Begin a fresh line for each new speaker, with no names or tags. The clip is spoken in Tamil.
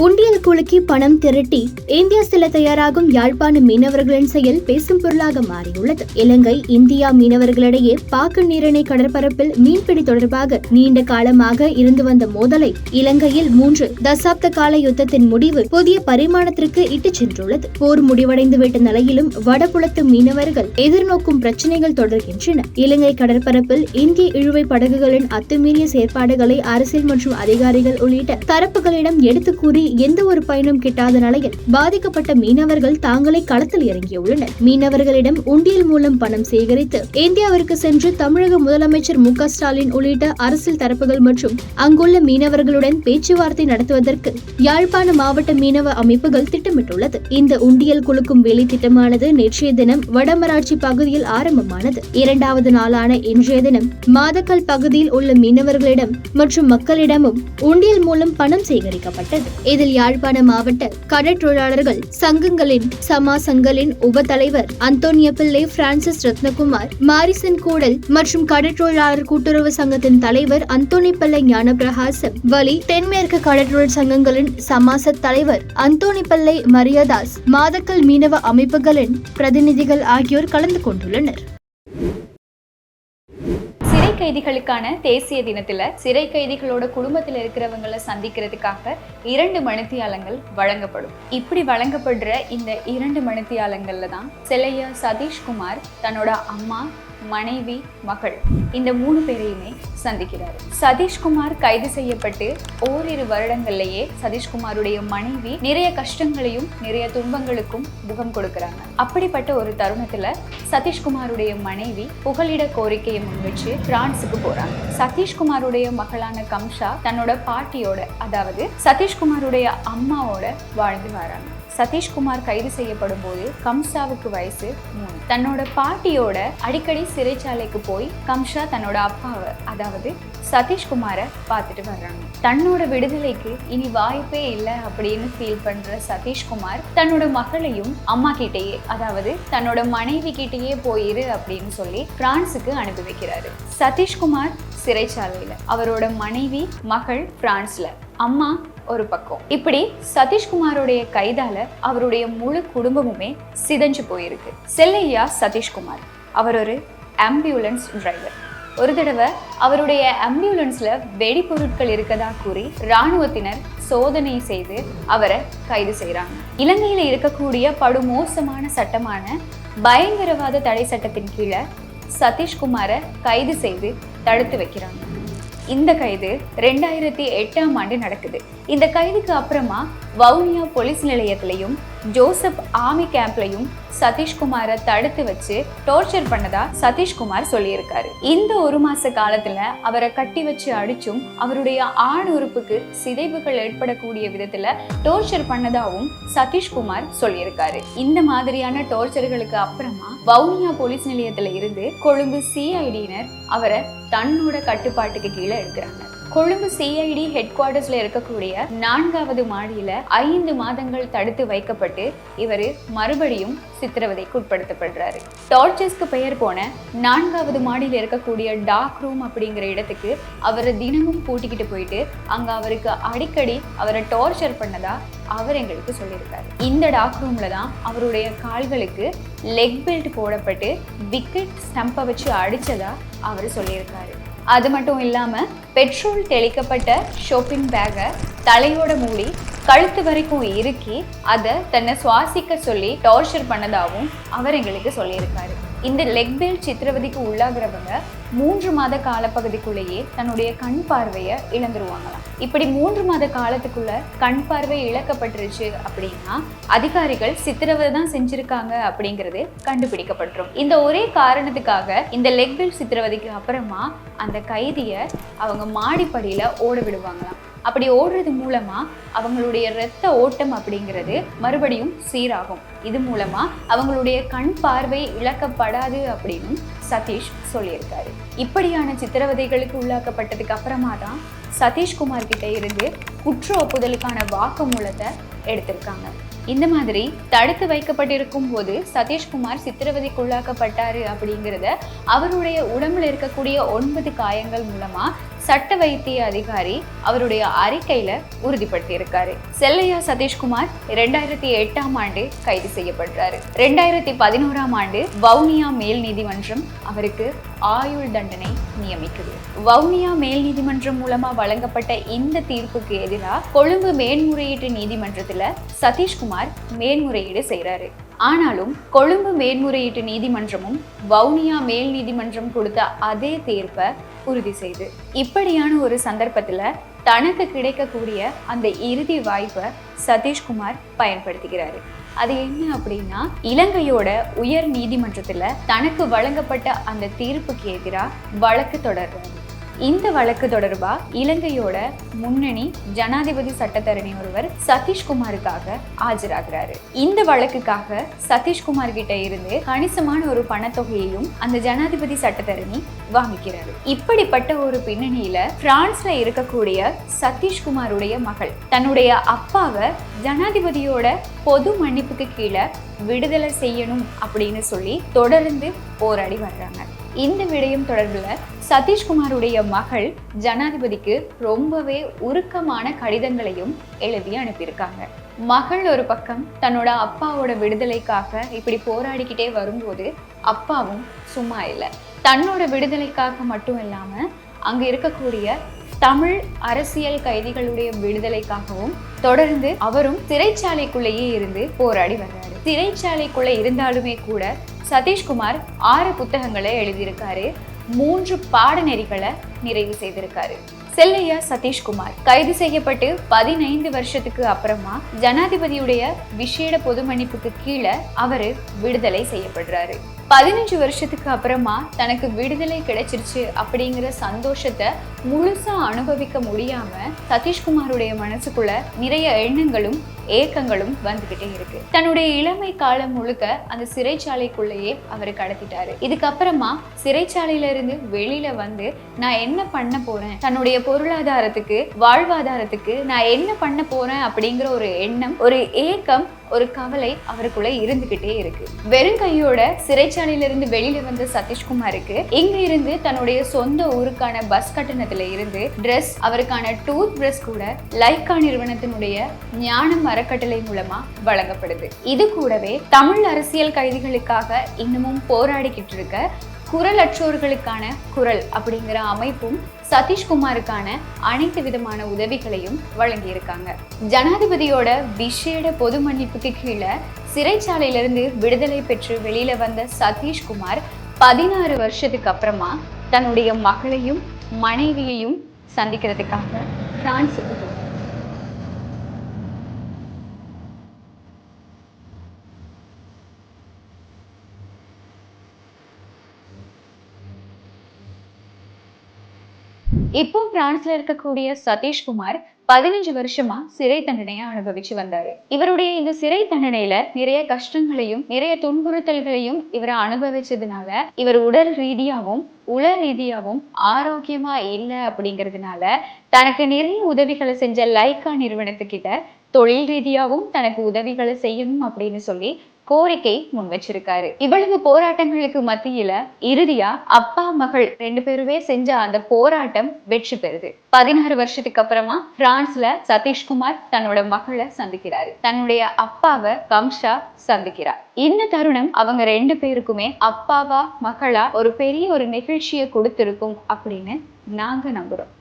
உண்டியல் குலுக்கி பணம் திரட்டி இந்தியா செல்ல தயாராகும் யாழ்ப்பாண மீனவர்களின் செயல் பேசும் பொருளாக மாறியுள்ளது. இலங்கை இந்தியா மீனவர்களிடையே பாக்கு நீரிணை கடற்பரப்பில் மீன்பிடி தொடர்பாக நீண்ட காலமாக இருந்து வந்த மோதலை இலங்கையில் 3 தசாப்த கால யுத்தத்தின் முடிவு புதிய பரிமாணத்திற்கு இட்டுச் சென்றுள்ளது. போர் முடிவடைந்துவிட்ட நிலையிலும் வடபுலத்து மீனவர்கள் எதிர்நோக்கும் பிரச்சினைகள் தொடர்கின்றன. இலங்கை கடற்பரப்பில் இந்திய இழுவை படகுகளின் அத்துமீறிய செயற்பாடுகளை அரசியல் மற்றும் அதிகாரிகள் உள்ளிட்ட தரப்புகளிடம் எடுத்து கூறி எந்த ஒரு பயனும் கிட்டாத நிலையில் பாதிக்கப்பட்ட மீனவர்கள் தாங்களே களத்தில் இறங்கியுள்ளனர். மீனவர்களிடம் உண்டியல் மூலம் பணம் சேகரித்து இந்தியாவிற்கு சென்று தமிழக முதலமைச்சர் மு க ஸ்டாலின் உள்ளிட்ட அரசியல் தரப்புகள் மற்றும் அங்குள்ள மீனவர்களுடன் பேச்சுவார்த்தை நடத்துவதற்கு யாழ்ப்பாண மாவட்ட மீனவ அமைப்புகள் திட்டமிட்டுள்ளது. இந்த உண்டியல் குலுக்கும் வேலை திட்டமானது நேற்றைய தினம் வடமராட்சி பகுதியில் ஆரம்பமானது. 2வது நாளான இன்றைய தினம் மாதக்கல் பகுதியில் உள்ள மீனவர்களிடம் மற்றும் மக்களிடமும் உண்டியல் மூலம் பணம் சேகரிக்கப்பட்டது. இதில் யாழ்ப்பாண மாவட்ட கடற்றொழிலாளர்கள் சங்கங்களின் சமாசங்களின் உப தலைவர் அந்தோனிய பிள்ளை, பிரான்சிஸ் ரத்னகுமார், மாரிசன் கூடல் மற்றும் கடற்றொழிலாளர் கூட்டுறவு சங்கத்தின் தலைவர் அந்தோனி பிள்ளை ஞானப்பிரகாசம் வலி, தென்மேற்கு கடற்றொழில் சங்கங்களின் சமாச தலைவர் அந்தோனி பிள்ளை மரியதாஸ், மாதக்கல் மீனவ அமைப்புகளின் பிரதிநிதிகள் ஆகியோர் கலந்து கொண்டுள்ளனர்.
கைதிகளுக்கான தேசிய தினத்துல சிறை கைதிகளோட குடும்பத்தில் இருக்கிறவங்களை சந்திக்கிறதுக்காக 2 மணித்தியாலங்கள் வழங்கப்படும். இப்படி வழங்கப்படுற இந்த 2 மணித்தியாலங்கள்ல தான் செல்லையா சதீஷ்குமார் தன்னோட அம்மா, மனைவி, மகள் இந்த 3 பேரையுமே சந்திக்கிறாரு. சதீஷ்குமார் கைது செய்யப்பட்டு ஓரிரு வருடங்கள்லயே சதீஷ்குமாருடைய மனைவி நிறைய கஷ்டங்களையும் நிறைய துன்பங்களுக்கும் முகம் கொடுக்கறாங்க. அப்படிப்பட்ட ஒரு தருணத்துல சதீஷ்குமாருடைய மனைவி புகலிட கோரிக்கையை முன்வச்சு பிரான்ஸுக்கு போறாங்க. சதீஷ்குமாருடைய மகளான கம்ஷா தன்னோட பாட்டியோட, அதாவது சதீஷ்குமாருடைய அம்மாவோட வாழ்ந்து வராங்க. சதீஷ்குமார் கைது செய்யப்படும் போது கம்சாவுக்கு வயசு 3. தன்னோட பாட்டியோட அடிக்கடி சிறைச்சாலைக்கு போய் கம்ஷா தன்னோட அப்பாவை, அதாவது சதீஷ்குமாரை பார்த்துட்டு வர்றாங்க. தன்னோட விடுதலைக்கு இனி வாய்ப்பே இல்லை அப்படின்னு ஃபீல் பண்ற சதீஷ்குமார் தன்னோட மகளையும் அம்மா கிட்டேயே, அதாவது தன்னோட மனைவி கிட்டேயே போயிரு அப்படின்னு சொல்லி பிரான்ஸுக்கு அனுப்பி வைக்கிறாரு. சதீஷ்குமார் சிறைச்சாலையில, அவரோட மனைவி, மகள் பிரான்ஸ்ல, அம்மா ஒரு பக்கம். இப்படி சதீஷ்குமாரோடைய கைதால அவருடைய முழு குடும்பமுமே சிதைஞ்சு போயிருக்கு. செல்லையா சதீஷ்குமார் அவர் ஒரு ஆம்புலன்ஸ் டிரைவர். ஒரு தடவை அவருடைய ஆம்புலன்ஸ்ல வெடிபொருட்கள் இருக்கதா கூறி இராணுவத்தினர் சோதனை செய்து அவரை கைது செய்யறாங்க. இலங்கையில இருக்கக்கூடிய படுமோசமான சட்டமான பயங்கரவாத தடை சட்டத்தின் கீழே சதீஷ்குமாரை கைது செய்து தடுத்து வைக்கிறாங்க. இந்த கைது 2008ஆம் ஆண்டு நடக்குது. இந்த கைதுக்கு அப்புறமா வவுனியா போலீஸ் நிலையத்திலையும் ஜோசப் ஆர்மி கேம்ப்லையும் சதீஷ்குமாரை தடுத்து வச்சு டார்ச்சர் பண்ணதா சதீஷ்குமார் சொல்லியிருக்காரு. இந்த 1 மாச காலத்துல அவரை கட்டி வச்சு அடிச்சும் அவருடைய ஆண் உறுப்புக்கு சிதைவுகள் ஏற்படக்கூடிய விதத்துல டார்ச்சர் பண்ணதாவும் சதீஷ்குமார் சொல்லியிருக்காரு. இந்த மாதிரியான டார்ச்சர்களுக்கு அப்புறமா வவுனியா போலீஸ் நிலையத்துல இருந்து கொழும்பு சிஐடியினர் அவரை தன்னோட கட்டுப்பாட்டுக்கு கீழே எடுக்கிறாங்க. கொழும்பு சிஐடி ஹெட் குவார்டர்ஸ்ல இருக்கக்கூடிய 4வது மாடியில 5 மாதங்கள் தடுத்து வைக்கப்பட்டு இவர் மறுபடியும் சித்திரவதைக்கு உட்படுத்தப்படுறாரு. டார்ச்சர்ஸ்க்கு பெயர் போன 4வது மாடியில இருக்கக்கூடிய டார்க் ரூம் அப்படிங்கிற இடத்துக்கு அவரை தினமும் கூட்டிக்கிட்டு போயிட்டு அங்க அவருக்கு அடிக்கடி அவரை டார்ச்சர் பண்ணதா அவர் எங்களுக்கு சொல்லியிருக்காரு. இந்த டார்க் ரூம்ல தான் அவருடைய கால்களுக்கு லெக் பெல்ட் போடப்பட்டு விக்கெட் ஸ்டம்பை வச்சு அடிச்சதா அவர் சொல்லியிருக்காரு. அது மட்டும் இல்லாம பெட்ரோல் தெளிக்கப்பட்ட ஷாப்பிங் பேக்கை தலையோட மூடி கழுத்து வரைக்கும் இறுக்கி அதை தன்னை சுவாசிக்க சொல்லி டார்ச்சர் பண்ணதாகவும் அவர் எங்களுக்கு சொல்லியிருக்காரு. இந்த லெக் பெல்ட் சித்திரவதைக்கு உள்ளாகிறவங்க 3 மாத காலப்பகுதிக்குள்ளேயே தன்னுடைய கண் பார்வையை இழந்துருவாங்களாம். இப்படி 3 மாத காலத்துக்குள்ள கண் பார்வை இழக்கப்பட்டுருச்சு அப்படின்னா அதிகாரிகள் சித்திரவதை தான் செஞ்சிருக்காங்க அப்படிங்கிறது கண்டுபிடிக்கப்பட்டுரும். இந்த ஒரே காரணத்துக்காக இந்த லெக் பெல்ட் சித்திரவதைக்கு அப்புறமா அந்த கைதியை அவங்க மாடிப்படியில ஓட விடுவாங்களாம். அப்படி ஓடுறது மூலமா அவங்களுடைய இரத்த ஓட்டம் அப்படிங்கிறது மறுபடியும் சீராகும். இது மூலமா அவங்களுடைய கண் பார்வை இழக்கப்படாது அப்படின்னு சதீஷ் சொல்லியிருக்காரு. இப்படியான சித்திரவதைகளுக்கு உள்ளாக்கப்பட்டதுக்கு அப்புறமா தான் சதீஷ்குமார் கிட்ட இருந்து குற்ற ஒப்புதலுக்கான வாக்குமூலத்தை எடுத்திருக்காங்க. இந்த மாதிரி தடுத்து வைக்கப்பட்டிருக்கும் போது சதீஷ்குமார் சித்திரவதைக்குள்ளாக்கப்பட்டாரு அப்படிங்கிறத அவருடைய உடம்புல இருக்கக்கூடிய 9 காயங்கள் மூலமா சட்ட வைத்திய அதிகாரி அவருடைய அறிக்கையில உறுதிப்படுத்தி இருக்காரு. செல்லையா சதீஷ்குமார் 2008ஆம் ஆண்டு கைது செய்யப்படுறாரு. 2011ஆம் ஆண்டு வவுனியா மேல் நீதிமன்றம் அவருக்கு ஆயுள் தண்டனை நியமிக்குது. வவுனியா மேல் நீதிமன்றம் மூலமா வழங்கப்பட்ட இந்த தீர்ப்புக்கு எதிராக கொழும்பு மேன்முறையீட்டு நீதிமன்றத்துல சதீஷ்குமார் மேன்முறையீடு செய்யறாரு. ஆனாலும் கொழும்பு மேன்முறையீட்டு நீதிமன்றமும் வவுனியா மேல் நீதிமன்றம் கொடுத்த அதே தீர்ப்பை உறுதி செய்து, இப்படியான ஒரு சந்தர்ப்பத்துல தனக்கு கிடைக்கக்கூடிய அந்த இறுதி வாய்ப்பை சதீஷ்குமார் பயன்படுத்திக்கிறாரு. அது என்ன அப்படின்னா, இலங்கையோட உயர் நீதிமன்றத்துல தனக்கு வழங்கப்பட்ட அந்த தீர்ப்புக்கு எதிராக வழக்கு தொடர்றாரு. இந்த வழக்கு தொடர்பா இலங்கையோட முன்னணி ஜனாதிபதி சட்டத்தரணி ஒருவர் சதீஷ்குமாருக்காக ஆஜராகிறாரு. இந்த வழக்குக்காக சதீஷ்குமார் கிட்ட இருந்து கணிசமான ஒரு பணத்தொகையையும் அந்த ஜனாதிபதி சட்டத்தரணி வாங்கிக்கிறாரு. இப்படிப்பட்ட ஒரு பின்னணியில பிரான்ஸ்ல இருக்கக்கூடிய சதீஷ்குமாருடைய மகள் தன்னுடைய அப்பாவை ஜனாதிபதியோட பொது மன்னிப்புக்கு கீழே விடுதலை செய்யணும் அப்படின்னு சொல்லி தொடர்ந்து போராடி வர்றாங்க. இந்த விடயம் தொடர்புல சதீஷ்குமாருடைய மகள் ஜனாதிபதிக்கு ரொம்பவே உருக்கமான கடிதங்களையும் எழுதி அனுப்பியிருக்காங்க. மகள் ஒரு பக்கம் தன்னோட அப்பாவோட விடுதலைக்காக இப்படி போராடிக்கிட்டே வரும்போது அப்பாவும் சும்மா இல்லை. தன்னோட விடுதலைக்காக மட்டும் இல்லாம அங்க இருக்கக்கூடிய தமிழ் அரசியல் கைதிகளுடைய விடுதலைக்காகவும் தொடர்ந்து அவரும் சிறைச்சாலைக்குள்ளேயே இருந்து போராடி வர்றாரு. சிறைச்சாலைக்குள்ள இருந்தாலுமே கூட சதீஷ்குமார் 6 புத்தகங்களை எழுதியிருக்காரு, 3 பாடநெறிகளை நிறைவு செய்திருக்காரு. செல்லையா சதீஷ்குமார் கைது செய்யப்பட்டு 15 வருஷத்துக்கு அப்புறமா ஜனாதிபதியுடைய விசேட பொது மன்னிப்புக்கு கீழே அவரு விடுதலை செய்யப்படுறாரு. 15 வருஷத்துக்கு அப்புறமா தனக்கு விடுதலை கிடைச்சிருச்சு அப்படிங்கிற சந்தோஷத்தை முழுசா அனுபவிக்க முடியாம சதீஷ்குமாருடைய மனசுக்குள்ள நிறைய எண்ணங்களும் ஏக்கங்களும் வந்துகிட்டே இருக்கு. தன்னுடைய இளமை காலம் முழுக்க அந்த சிறைச்சாலைக்குள்ளேயே அவர் கடத்திட்டாரு. இதுக்கப்புறமா சிறைச்சாலையில இருந்து வெளியில வந்து நான் என்ன பண்ண போறேன், தன்னுடைய பொருளாதாரத்துக்கு வாழ்வாதாரத்துக்கு நான் என்ன பண்ண போறேன் அப்படிங்கிற ஒரு எண்ணம், ஒரு ஏக்கம், ஒரு கவலை அவருக்குள்ள இருந்துகிட்டே இருக்கு. வெறும் கையோட சிறைச்சாலையிலிருந்து வெளியில வந்த சதீஷ்குமாருக்கு இங்க இருந்து தன்னுடைய சொந்த ஊருக்கான பஸ் கட்டணத்துல இருந்து ட்ரெஸ், அவருக்கான டூத் பிரஷ் கூட லைக்கா நிறுவனத்தினுடைய ஞானம் அறக்கட்டளை மூலமா வழங்கப்படுது. இது கூடவே தமிழ் அரசியல் கைதிகளுக்காக இன்னமும் போராடிக்கிட்டு இருக்க குரலற்றோர்களுக்கான குரல் அப்படிங்கிற அமைப்பும் சதீஷ்குமாருக்கான அனைத்து விதமான உதவிகளையும் வழங்கியிருக்காங்க. ஜனாதிபதியோட விசேட பொது மன்னிப்புக்கு கீழே சிறைச்சாலையிலிருந்து விடுதலை பெற்று வெளியில வந்த சதீஷ்குமார் 16 வருஷத்துக்கு அப்புறமா தன்னுடைய மகளையும் மனைவியையும் சந்திக்கிறதுக்காக பிரான்ஸுக்கு போனார். இப்போ பிரான்ஸ்ல இருக்கக்கூடிய சதீஷ்குமார் 15 வருஷமா சிறை தண்டனையை அனுபவிச்சு வந்தாரு. இவருடைய இந்த சிறை தண்டனையில நிறைய கஷ்டங்களையும் நிறைய துன்புறுத்தல்களையும் இவரை அனுபவிச்சதுனால இவர் உடல் ரீதியாகவும் உள ரீதியாகவும் ஆரோக்கியமா இல்லை அப்படிங்கிறதுனால தனக்கு நிறைய உதவிகளை செஞ்ச லைக்கா நிறுவனத்துக்கிட்ட தொழில் ரீதியாகவும் தனக்கு உதவிகளை செய்யணும் அப்படின்னு சொல்லி கோரிக்கை முன் வச்சிருக்காரு. இவ்வளவு போராட்டங்களுக்கு மத்தியில இறுதியா அப்பா மகள் 2 பேருமே செஞ்ச அந்த போராட்டம் வெற்றி பெறுது. 16 வருஷத்துக்கு அப்புறமா பிரான்ஸ்ல சதீஷ்குமார் தன்னோட மகளை சந்திக்கிறாரு. தன்னுடைய அப்பாவை கம்ஷா சந்திக்கிறார். இந்த தருணம் அவங்க 2 பேருக்குமே அப்பாவா மகளா ஒரு பெரிய ஒரு நிகழ்ச்சியை கொடுத்திருக்கும் அப்படின்னு நாங்க நம்புறோம்.